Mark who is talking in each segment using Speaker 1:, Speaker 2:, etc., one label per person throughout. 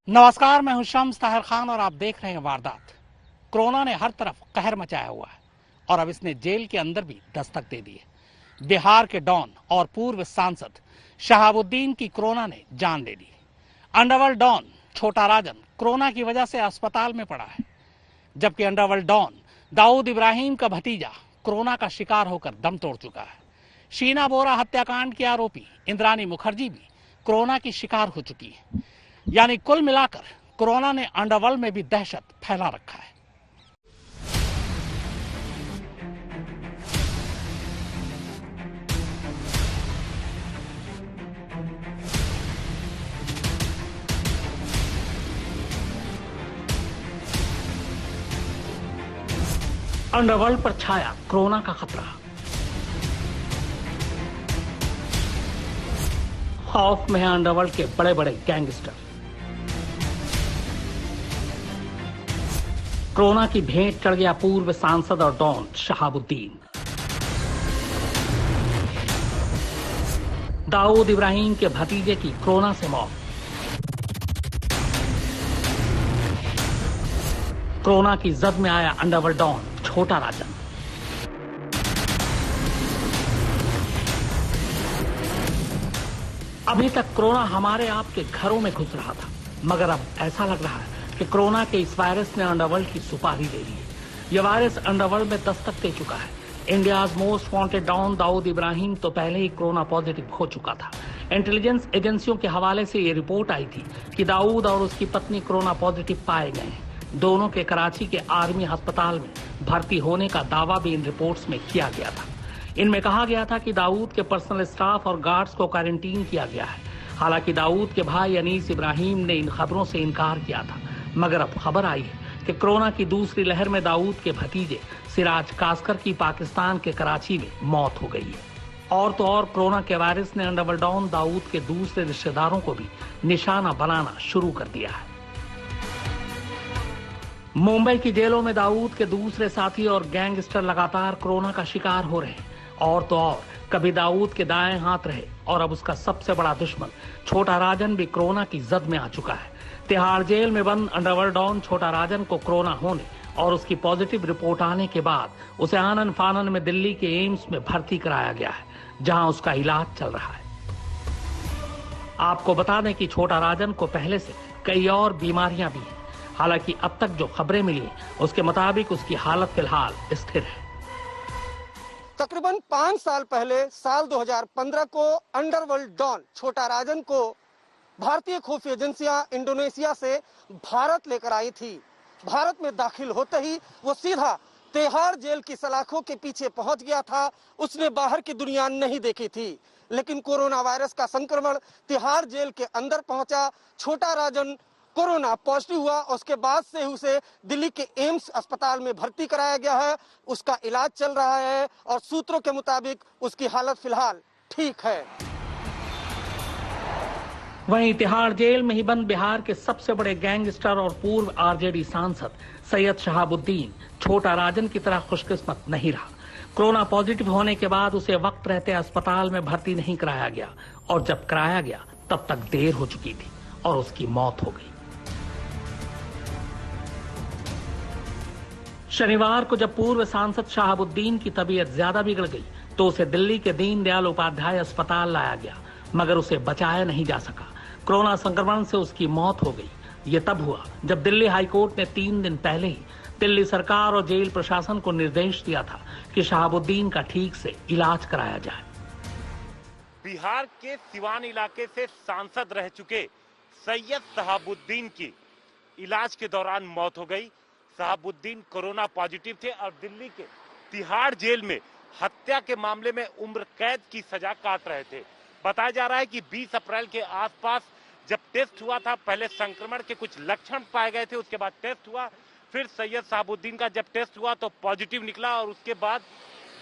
Speaker 1: नमस्कार, मैं हूं शम्स ताहिर खान और आप देख रहे हैं वारदात। कोरोना ने हर तरफ कहर मचाया हुआ है और अब इसने जेल के अंदर भी दस्तक दे दी है। बिहार के डॉन और पूर्व सांसद शहाबुद्दीन की कोरोना ने जान ले ली। अंडरवर्ल्ड डॉन छोटा राजन कोरोना की वजह से अस्पताल में पड़ा है, जबकि अंडरवर्ल्ड डॉन दाऊद इब्राहिम का भतीजा कोरोना का शिकार होकर दम तोड़ चुका है। शीना बोरा हत्याकांड की आरोपी इंद्रानी मुखर्जी भी कोरोना की शिकार हो चुकी है। यानी कुल मिलाकर कोरोना ने अंडरवर्ल्ड में भी दहशत फैला रखा है। अंडरवर्ल्ड पर छाया कोरोना का खतरा। खौफ में है अंडरवर्ल्ड के बड़े बड़े गैंगस्टर। कोरोना की भेंट चढ़ गया पूर्व सांसद और डॉन शहाबुद्दीन। दाऊद इब्राहिम के भतीजे की कोरोना से मौत। कोरोना की जद में आया अंडरवर्ल्ड डॉन छोटा राजन। अभी तक कोरोना हमारे आपके घरों में घुस रहा था, मगर अब ऐसा लग रहा है कि कोरोना के इस वायरस ने अंडरवर्ल्ड की सुपारी ले ली है। यह वायरस अंडरवर्ल्ड में दस्तक दे चुका है। India's most wanted don Dawood Ibrahim तो पहले ही कोरोना पॉजिटिव हो चुका था। इंटेलिजेंस एजेंसियों के हवाले से ये रिपोर्ट आई थी कि दाऊद और उसकी पत्नी कोरोना पॉजिटिव पाए गए हैं। दोनों के कराची के आर्मी अस्पताल में भर्ती होने का दावा भी इन रिपोर्ट्स में किया गया था। इनमें कहा गया था कि दाऊद के पर्सनल स्टाफ और गार्ड्स को क्वारंटीन किया गया है। हालांकि दाऊद के भाई अनीस इब्राहिम ने इन खबरों से इनकार किया था, मगर अब खबर आई है कि कोरोना की दूसरी लहर में दाऊद के भतीजे सिराज कासकर की पाकिस्तान के कराची में मौत हो गई है। और तो और कोरोना के वायरस ने अंडरवर्ल्ड डॉन दाऊद के दूसरे रिश्तेदारों को भी निशाना बनाना शुरू कर दिया है। मुंबई की जेलों में दाऊद के दूसरे साथी और गैंगस्टर लगातार कोरोना का शिकार हो रहे हैं। और तो और कभी दाऊद के दाएं हाथ रहे और अब उसका सबसे बड़ा दुश्मन छोटा राजन भी कोरोना की जद में आ चुका है। तिहाड़ जेल में बंद अंडरवर्ल्ड डॉन छोटा राजन को कोरोना होने और उसकी पॉजिटिव रिपोर्ट आने के बाद उसे आनन फानन में दिल्ली के एम्स में भर्ती कराया गया है, जहां उसका इलाज चल रहा है। आपको बता दें कि छोटा राजन को पहले से कई और बीमारियां भी हैं। हालांकि अब तक जो खबरें मिली उसके मुताबिक उसकी हालत फिलहाल स्थिर है।
Speaker 2: तकरीबन 5 साल पहले साल 2015 को अंडरवर्ल्ड डॉन छोटा राजन को भारतीय खुफिया एजेंसियां इंडोनेशिया से भारत लेकर आई थी। भारत में दाखिल होते ही वो सीधा तिहाड़ जेल की सलाखों के पीछे पहुंच गया था। उसने बाहर की दुनिया नहीं देखी थी, लेकिन कोरोना वायरस का संक्रमण तिहाड़ जेल के अंदर पहुंचा। छोटा राजन कोरोना पॉजिटिव हुआ। उसके बाद से उसे दिल्ली के एम्स अस्पताल में भर्ती कराया गया है। उसका इलाज चल रहा है और सूत्रों के मुताबिक उसकी हालत फिलहाल ठीक है।
Speaker 1: वहीं तिहाड़ जेल में ही बंद बिहार के सबसे बड़े गैंगस्टर और पूर्व आरजेडी सांसद सैयद शहाबुद्दीन छोटा राजन की तरह खुशकिस्मत नहीं रहा। कोरोना पॉजिटिव होने के बाद उसे वक्त रहते अस्पताल में भर्ती नहीं कराया गया और जब कराया गया तब तक देर हो चुकी थी और उसकी मौत हो गई। शनिवार को जब पूर्व सांसद शहाबुद्दीन की तबीयत ज्यादा बिगड़ गई तो उसे दिल्ली के दीनदयाल उपाध्याय अस्पताल लाया गया, मगर उसे बचाया नहीं जा सका। कोरोना संक्रमण से उसकी मौत हो गई। ये तब हुआ जब दिल्ली हाईकोर्ट ने 3 दिन पहले ही दिल्ली सरकार और जेल प्रशासन को निर्देश दिया था कि शहाबुद्दीन का ठीक से इलाज कराया जाए।
Speaker 3: बिहार के सिवान इलाके से सांसद रह चुके सैयद शहाबुद्दीन की इलाज के दौरान मौत हो गई। शहाबुद्दीन कोरोना पॉजिटिव थे और दिल्ली के तिहाड़ जेल में हत्या के मामले में उम्र कैद की सजा काट रहे थे। बताया जा रहा है कि 20 अप्रैल के आसपास जब टेस्ट हुआ था, पहले संक्रमण के कुछ लक्षण पाए गए थे, उसके बाद टेस्ट हुआ, फिर सैयद शहाबुद्दीन का जब टेस्ट हुआ तो पॉजिटिव निकला और उसके बाद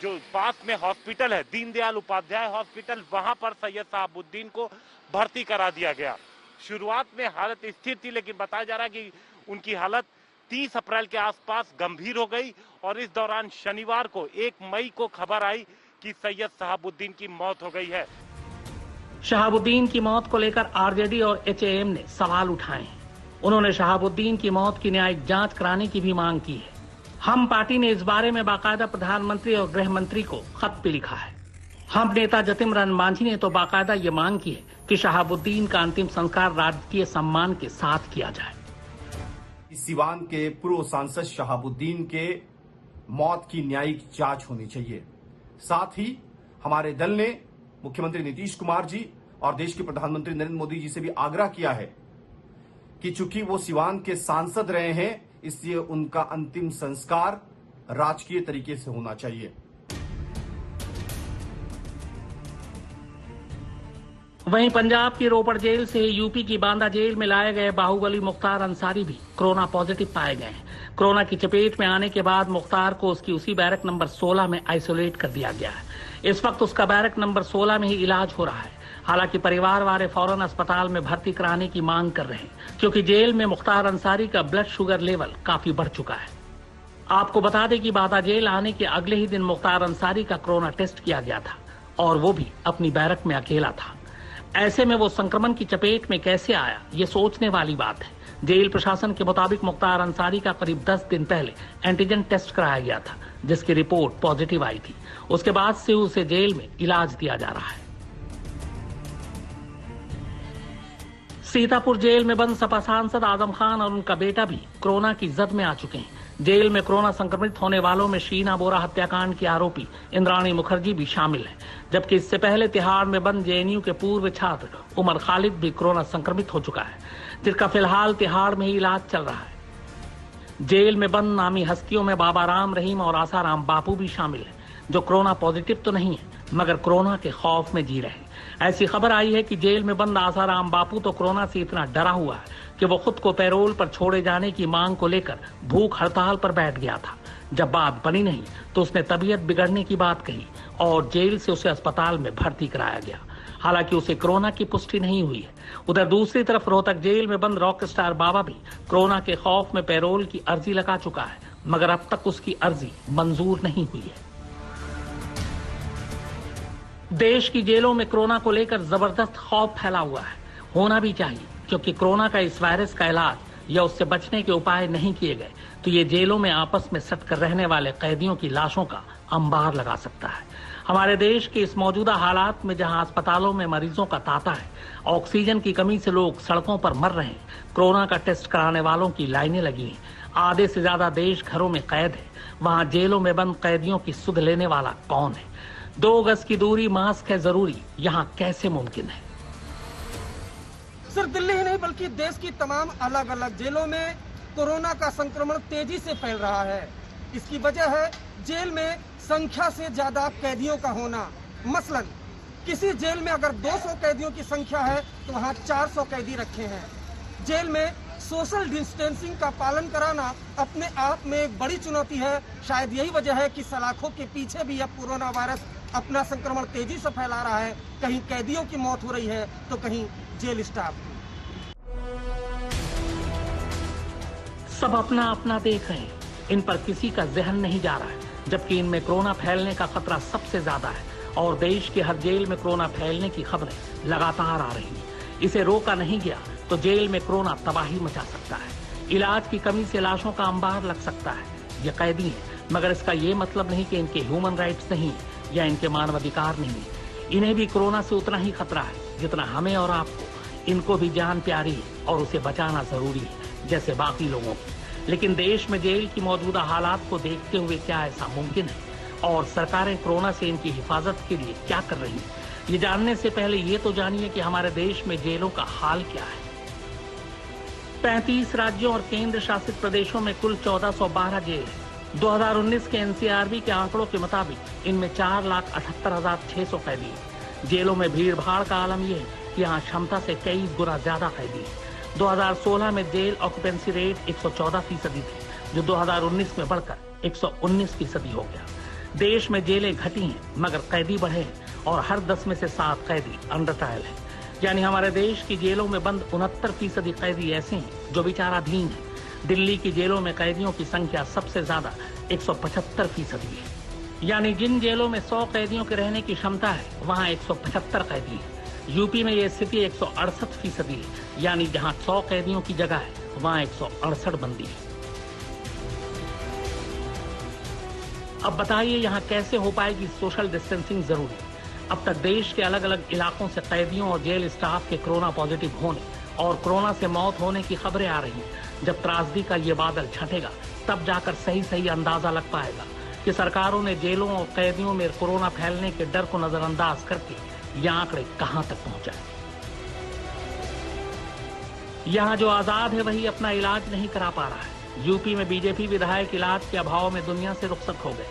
Speaker 3: जो पास में हॉस्पिटल है दीनदयाल उपाध्याय हॉस्पिटल, वहां पर सैयद शहाबुद्दीन को भर्ती करा दिया गया। शुरुआत में हालत स्थिर थी, लेकिन बताया जा रहा है कि उनकी हालत 30 अप्रैल के आसपास गंभीर हो गई और इस दौरान शनिवार को 1 मई को खबर आई कि सैयद शहाबुद्दीन की मौत हो गई है।
Speaker 1: शहाबुद्दीन की मौत को लेकर आरजेडी और एचएएम ने सवाल उठाए हैं। उन्होंने शहाबुद्दीन की मौत की न्यायिक जांच कराने की भी मांग की है। हम पार्टी ने इस बारे में बाकायदा प्रधानमंत्री और गृह मंत्री को खत भी लिखा है। हम नेता जतिनराम मांझी ने तो बाकायदा ये मांग की है कि शहाबुद्दीन का अंतिम संस्कार राजकीय सम्मान के साथ किया जाए।
Speaker 4: सिवान के पूर्व सांसद शहाबुद्दीन के मौत की न्यायिक जांच होनी चाहिए। साथ ही हमारे दल ने मुख्यमंत्री नीतीश कुमार जी और देश के प्रधानमंत्री नरेंद्र मोदी जी से भी आग्रह किया है कि चूंकि वो सिवान के सांसद रहे हैं, इसलिए उनका अंतिम संस्कार राजकीय तरीके से होना चाहिए।
Speaker 1: वहीं पंजाब की रोपड़ जेल से यूपी की बांदा जेल में लाए गए बाहुबली मुख्तार अंसारी भी कोरोना पॉजिटिव पाए गए हैं। कोरोना की चपेट में आने के बाद मुख्तार को उसकी उसी बैरक नंबर 16 में आइसोलेट कर दिया गया है। इस वक्त उसका बैरक नंबर 16 में ही इलाज हो रहा है। हालांकि परिवार वाले फौरन अस्पताल में भर्ती कराने की मांग कर रहे हैं, क्योंकि जेल में मुख्तार अंसारी का ब्लड शुगर लेवल काफी बढ़ चुका है। आपको बता दें कि बांदा जेल आने के अगले ही दिन मुख्तार अंसारी का कोरोना टेस्ट किया गया था और वो भी अपनी बैरक में अकेला था। ऐसे में वो संक्रमण की चपेट में कैसे आया, ये सोचने वाली बात है। जेल प्रशासन के मुताबिक मुख्तार अंसारी का करीब 10 दिन पहले एंटीजन टेस्ट कराया गया था, जिसकी रिपोर्ट पॉजिटिव आई थी। उसके बाद से उसे जेल में इलाज दिया जा रहा है। सीतापुर जेल में बंद सपा सांसद आजम खान और उनका बेटा भी कोरोना की जद में आ चुके हैं। जेल में कोरोना संक्रमित होने वालों में शीना बोरा हत्याकांड की आरोपी इंद्राणी मुखर्जी भी शामिल है, जबकि इससे पहले तिहाड़ में बंद जेएनयू के पूर्व छात्र उमर खालिद भी कोरोना संक्रमित हो चुका है, जिसका फिलहाल तिहाड़ में ही इलाज चल रहा है। जेल में बंद नामी हस्तियों में बाबा राम रहीम और आसाराम बापू भी शामिल है, जो कोरोना पॉजिटिव तो नहीं है मगर कोरोना के खौफ में जी रहे हैं। ऐसी खबर आई है कि जेल में बंद आसाराम बापू तो कोरोना से इतना डरा हुआ है कि वो खुद को पैरोल पर छोड़े जाने की मांग को लेकर भूख हड़ताल पर बैठ गया था। जब बात बनी नहीं तो उसने तबीयत बिगड़ने की बात कही और जेल से उसे अस्पताल में भर्ती कराया गया। हालांकि उसे कोरोना की पुष्टि नहीं हुई है। उधर दूसरी तरफ रोहतक जेल में बंद रॉक स्टार बाबा भी कोरोना के खौफ में पैरोल की अर्जी लगा चुका है, मगर अब तक उसकी अर्जी मंजूर नहीं हुई है। देश की जेलों में कोरोना को लेकर जबरदस्त खौफ फैला हुआ है। होना भी चाहिए, क्योंकि कोरोना का इस वायरस का इलाज या उससे बचने के उपाय नहीं किए गए तो ये जेलों में आपस में सट कर रहने वाले कैदियों की लाशों का अंबार लगा सकता है। हमारे देश के इस मौजूदा हालात में जहां अस्पतालों में मरीजों का तांता है, ऑक्सीजन की कमी से लोग सड़कों पर मर रहे हैं, कोरोना का टेस्ट कराने वालों की लाइनें लगी हैं, आधे से ज्यादा देश घरों में कैद है, वहां जेलों में बंद कैदियों की सुध लेने वाला कौन है? 2 गज की दूरी, मास्क है जरूरी, यहाँ कैसे मुमकिन है?
Speaker 2: सिर्फ दिल्ली ही नहीं बल्कि देश की तमाम अलग अलग जेलों में कोरोना का संक्रमण तेजी से फैल रहा है। इसकी वजह है जेल में संख्या से ज्यादा कैदियों का होना। मसलन किसी जेल में अगर 200 कैदियों की संख्या है तो वहाँ 400 कैदी रखे हैं। जेल में सोशल डिस्टेंसिंग का पालन कराना अपने आप में एक बड़ी चुनौती है। शायद यही वजह है कि सलाखों के पीछे भी अब कोरोना वायरस अपना संक्रमण तेजी से फैला रहा है। कहीं कैदियों की मौत हो रही है तो कहीं जेल स्टाफ।
Speaker 1: सब अपना अपना देख रहे हैं, इन पर किसी का जहन नहीं जा रहा है, जबकि इनमें कोरोना फैलने का खतरा सबसे ज्यादा है और देश के हर जेल में कोरोना फैलने की खबरें लगातार आ रही हैं। इसे रोका नहीं गया तो जेल में कोरोना तबाही मचा सकता है। इलाज की कमी से लाशों का अंबार लग सकता है। ये कैदी हैं, मगर इसका ये मतलब नहीं कि इनके ह्यूमन राइट्स नहीं है या इनके मानवाधिकार नहीं है। इन्हें भी कोरोना से उतना ही खतरा है जितना हमें और आपको। इनको भी जान प्यारी है और उसे बचाना जरूरी है जैसे बाकी लोगों की। लेकिन देश में जेल की मौजूदा हालात को देखते हुए क्या ऐसा मुमकिन है और सरकारें कोरोना से इनकी हिफाजत के लिए क्या कर रही हैं? ये जानने से पहले ये तो जानिए कि हमारे देश में जेलों का हाल क्या है। 35 राज्यों और केंद्र शासित प्रदेशों में कुल 1412 जेल है। 2019 के एनसीआरबी के आंकड़ों के मुताबिक इनमें 4,78,600 कैदी हैं। जेलों में भीड़ भाड़ का आलम यह है कि यहाँ क्षमता से कई गुना ज्यादा कैदी हैं। 2016 में जेल ऑक्यूपेंसी रेट 114% थी, जो 2019 में बढ़कर 119% हो गया। देश में जेलें घटी हैं मगर कैदी बढ़े हैं और हर 10 में से 7 कैदी अंडर ट्रायल है। यानी हमारे देश की जेलों में बंद 69% कैदी ऐसे हैं जो विचाराधीन हैं। दिल्ली की जेलों में कैदियों की संख्या सबसे ज्यादा 175% है। यानी जिन जेलों में 100 कैदियों के रहने की क्षमता है वहां 175 कैदी है। यूपी में ये स्थिति 168% है, यानी जहां 100 कैदियों की जगह है वहां 168 बंदी है। अब बताइए यहां कैसे हो पाएगी सोशल डिस्टेंसिंग जरूरी। अब तक देश के अलग अलग इलाकों से कैदियों और जेल स्टाफ के कोरोना पॉजिटिव होने और कोरोना से मौत होने की खबरें आ रही हैं। जब त्रासदी का ये बादल छंटेगा तब जाकर सही अंदाजा लग पाएगा कि सरकारों ने जेलों और कैदियों में कोरोना फैलने के डर को नजरअंदाज करके ये आंकड़े कहां तक पहुंचाए। यहां जो आजाद है वही अपना इलाज नहीं करा पा रहा है। यूपी में बीजेपी विधायक इलाज के अभाव में दुनिया से रुखसत हो गए।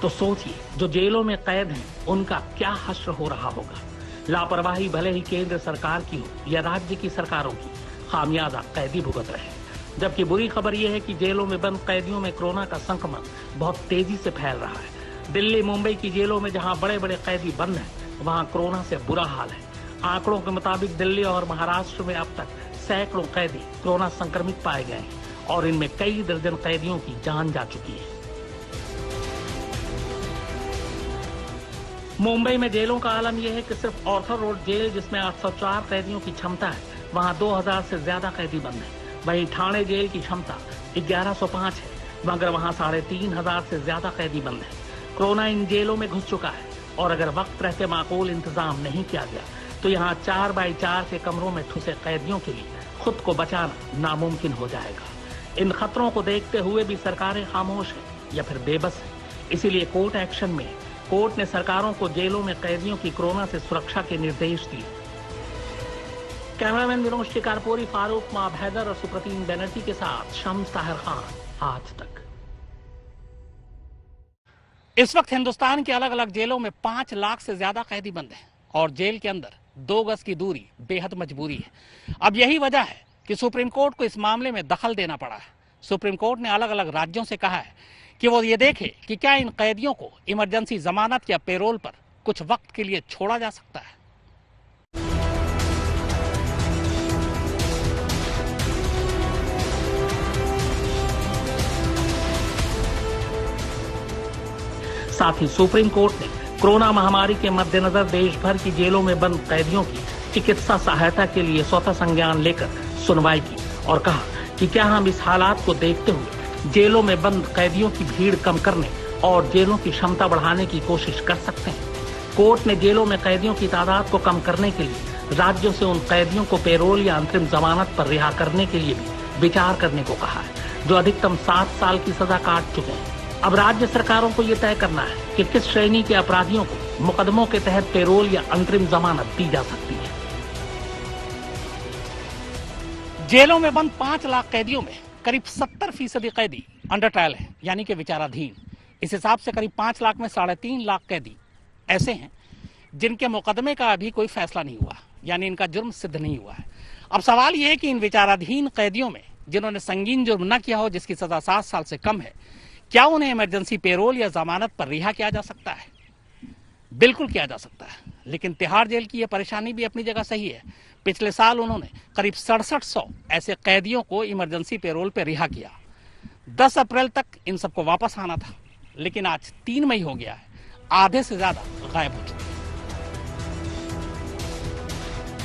Speaker 1: तो सोचिए जो जेलों में कैद हैं उनका क्या हश्र हो रहा होगा। लापरवाही भले ही केंद्र सरकार की हो या राज्य की सरकारों की, खामियाजा कैदी भुगत रहे हैं। जबकि बुरी खबर यह है कि जेलों में बंद कैदियों में कोरोना का संक्रमण बहुत तेजी से फैल रहा है। दिल्ली मुंबई की जेलों में जहां बड़े बड़े कैदी बंद हैं वहां कोरोना से बुरा हाल है। आंकड़ों के मुताबिक दिल्ली और महाराष्ट्र में अब तक सैकड़ों कैदी कोरोना संक्रमित पाए गए हैं और इनमें कई दर्जन कैदियों की जान जा चुकी है। मुंबई में जेलों का आलम यह है कि सिर्फ ऑर्थर रोड जेल जिसमें 804 कैदियों की क्षमता है वहां 2000 से ज्यादा कैदी बंद हैं। वहीं ठाणे जेल की क्षमता 1105 है मगर वहां 3500 से ज्यादा कैदी बंद हैं। कोरोना इन जेलों में घुस चुका है और अगर वक्त रहते माकूल इंतजाम नहीं किया गया तो यहाँ 4x4 के कमरों में ठुसे कैदियों के लिए खुद को बचाना नामुमकिन हो जाएगा। इन खतरों को देखते हुए भी सरकारें खामोश हैं या फिर बेबस हैं। इसीलिए कोर्ट एक्शन में कोर्ट ने सरकारों को जेलों में कैदियों की कोरोना से सुरक्षा के निर्देश दिए। कैमरामैन विनोद शिकारपुरी, फारूक माब हैदर और सुप्रतीन बनर्जी के साथ शम्स ताहिर खान, आज तक। इस वक्त हिंदुस्तान के अलग अलग जेलों में 5 लाख से ज्यादा कैदी बंद हैं और जेल के अंदर 2 गज की दूरी बेहद मजबूरी है। अब यही वजह है कि सुप्रीम कोर्ट को इस मामले में दखल देना पड़ा है। सुप्रीम कोर्ट ने अलग अलग राज्यों से कहा है कि वो ये देखे कि क्या इन कैदियों को इमरजेंसी जमानत या पेरोल पर कुछ वक्त के लिए छोड़ा जा सकता है। साथ ही सुप्रीम कोर्ट ने कोरोना महामारी के मद्देनजर देश भर की जेलों में बंद कैदियों की चिकित्सा सहायता के लिए स्वतः संज्ञान लेकर सुनवाई की और कहा कि क्या हम इस हालात को देखते हुए जेलों में बंद कैदियों की भीड़ कम करने और जेलों की क्षमता बढ़ाने की कोशिश कर सकते हैं। कोर्ट ने जेलों में कैदियों की तादाद को कम करने के लिए राज्यों से उन कैदियों को पेरोल या अंतरिम जमानत पर रिहा करने के लिए भी विचार करने को कहा है जो अधिकतम 7 साल की सजा काट चुके हैं। अब राज्य सरकारों को यह तय करना है कि किस श्रेणी के अपराधियों को मुकदमों के तहत पेरोल या अंतरिम जमानत दी जा सकती है। जेलों में बंद 5 लाख कैदियों में करीब 70% कैदी अंडर ट्रायल है, यानी कि विचाराधीन। इस हिसाब से करीब 5 लाख में 3.5 लाख कैदी ऐसे हैं जिनके मुकदमे का अभी कोई फैसला नहीं हुआ, यानी इनका जुर्म सिद्ध नहीं हुआ है। अब सवाल यह है कि इन विचाराधीन कैदियों में जिन्होंने संगीन जुर्म न किया हो, जिसकी सजा 7 साल से कम है, क्या उन्हें इमरजेंसी पेरोल या जमानत पर रिहा किया जा सकता है? बिल्कुल किया जा सकता है, लेकिन तिहाड़ जेल की यह परेशानी भी अपनी जगह सही है। पिछले साल उन्होंने करीब 6700 ऐसे कैदियों को इमरजेंसी पेरोल पर रिहा किया। 10 अप्रैल तक इन सबको वापस आना था, लेकिन आज 3 मई हो गया है, आधे से ज्यादा गायब हो चुके हैं।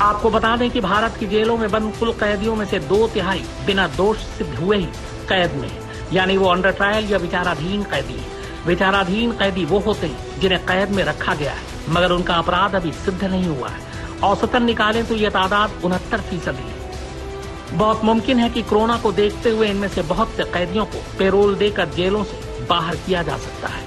Speaker 1: आपको बता दें कि भारत की जेलों में बंद कुल कैदियों में से 2/3 बिना दोष सिद्ध हुए ही कैद में है, यानी वो अंडर ट्रायल या विचाराधीन कैदी है। विचाराधीन कैदी वो होते हैं जिन्हें कैद में रखा गया है मगर उनका अपराध अभी सिद्ध नहीं हुआ है। औसतन निकालें तो यह तादाद 69% है। बहुत मुमकिन है कि कोरोना को देखते हुए इनमें से बहुत से कैदियों को पेरोल देकर जेलों से बाहर किया जा सकता है।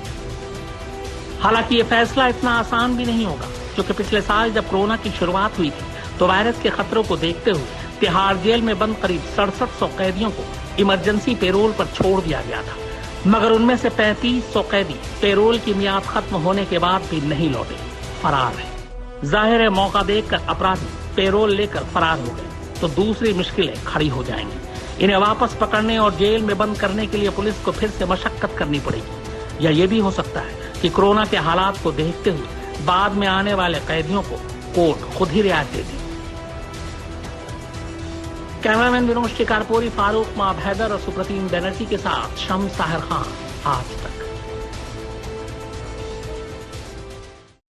Speaker 1: हालांकि ये फैसला इतना आसान भी नहीं होगा, क्योंकि पिछले साल जब कोरोना की शुरुआत हुई थी तो वायरस के खतरों को देखते हुए तिहाड़ जेल में बंद करीब 6700 कैदियों को इमरजेंसी पेरोल पर छोड़ दिया गया था, मगर उनमें से 3500 कैदी पेरोल की मियाद खत्म होने के बाद भी नहीं लौटे, फरार है। जाहिर है मौका देखकर अपराधी पेरोल लेकर फरार हो गए तो दूसरी मुश्किलें खड़ी हो जाएंगी। इन्हें वापस पकड़ने और जेल में बंद करने के लिए पुलिस को फिर से मशक्कत करनी पड़ेगी, या ये भी हो सकता है कि कोरोना के हालात को देखते हुए बाद में आने वाले कैदियों को कोर्ट खुद ही रियायत दे दी। कैमरामैन विनोद शिकारपुरी, फारूक माब हैदर और सुप्रतीन बनर्जी के साथ शम्स ताहिर खान, आज तक।